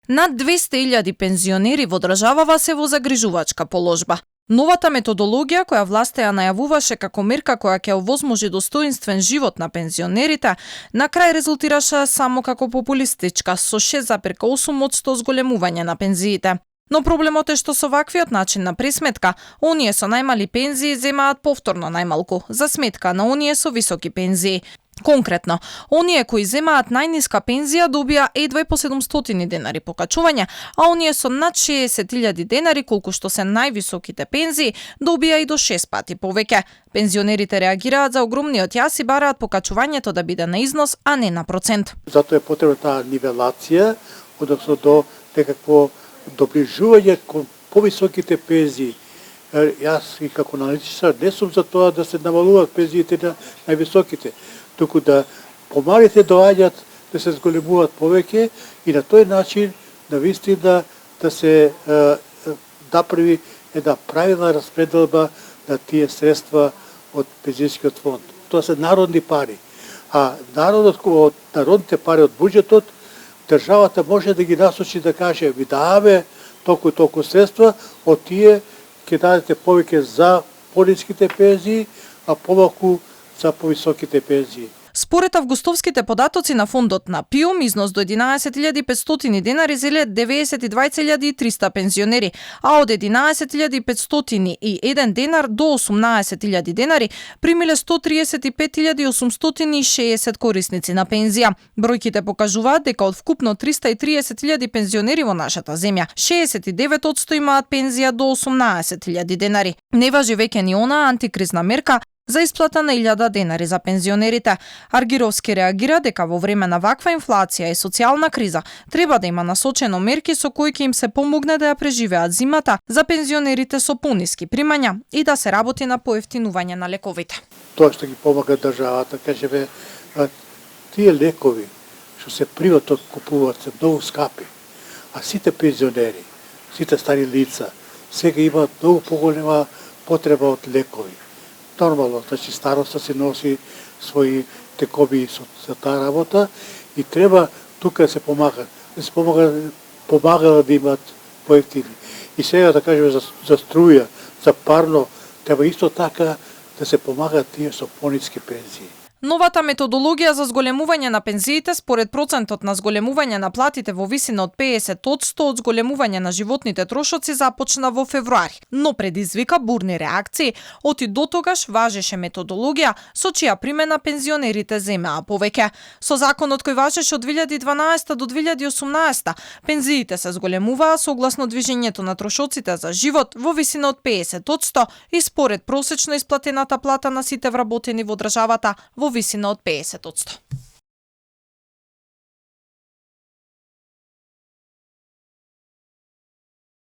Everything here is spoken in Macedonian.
Над 200.000 пензионери во државава се во загрижувачка положба. Новата методологија која власта ја најавуваше како мерка која ќе овозможи достоинствен живот на пензионерите, на крај резултираше само како популистичка со 6,8% зголемување на пензиите. Но проблемот е што со ваквиот начин на пресметка, оние со најмали пензии земаат повторно најмалку, за сметка на оние со високи пензии. Конкретно, оние кои земаат најниска пензија добија едва по 700 денари покачување, а оние со над 60.000 денари, колку што се највисоките пензии, добија и до 6 пати повеќе. Пензионерите реагираат за огромниот јас и бараат покачувањето да биде на износ, а не на процент. Затоа е потребна таа нивелација, односно до некакво доближување кон повисоките пензии. Јас и како аналитичар не сум за тоа да се намалуваат пензиите на највисоките, туку да помалите доаѓаат да се зголемуваат повеќе и на тој начин навистина да се направи една правилна распределба на тие средства од пензијскиот фонд. Тоа се народни пари, а од народните пари од буџетот државата може да ги насочи да каже ви даваме толку и толку средства, од тие ќе дадете повеќе за пониските пензии, а помалку за повисоките пензии. Според августовските податоци на фондот на ПИОМ, износ до 11.500 денари зеле 92.300 пензионери, а од 11.501 денар до 18.000 денари примиле 135.860 корисници на пензија. Бројките покажуваат дека од вкупно 330.000 пензионери во нашата земја, 69% имаат пензија до 18.000 денари. Не важи веќе ни она антикризна мерка за исплата на 1000 денари за пензионерите. Аргировски реагира дека во време на ваква инфлација и социјална криза треба да има насочено мерки со кои ќе им се помогне да ја преживеат зимата за пензионерите со пониски примања и да се работи на поевтинување на лековите. Тоа што ги помага државата, кажеме, тие лекови што се приватно купуваат се многу скапи, а сите пензионери, сите стари лица, сега имаат многу поголема потреба од лекови. Нормално, значи староста се носи своји текоби со таа работа и треба тука да се помага. Да се помага да имаат поевтини. И сега да кажеме за струја, за парно, треба исто така да се помагаат тие со пониски пензии. Новата методологија за зголемување на пензиите според процентот на зголемување на платите во висина од 50% од зголемување на животните трошоци започна во февруари, но предизвика бурни реакции, оти дотогаш важеше методологија со чија примена пензионерите земеа повеќе. Со законот кој важеше од 2012 до 2018, пензиите се зголемуваа согласно движењето на трошоците за живот во висина од 50% и според просечно исплатената плата на сите вработени во државата во висина од 50%.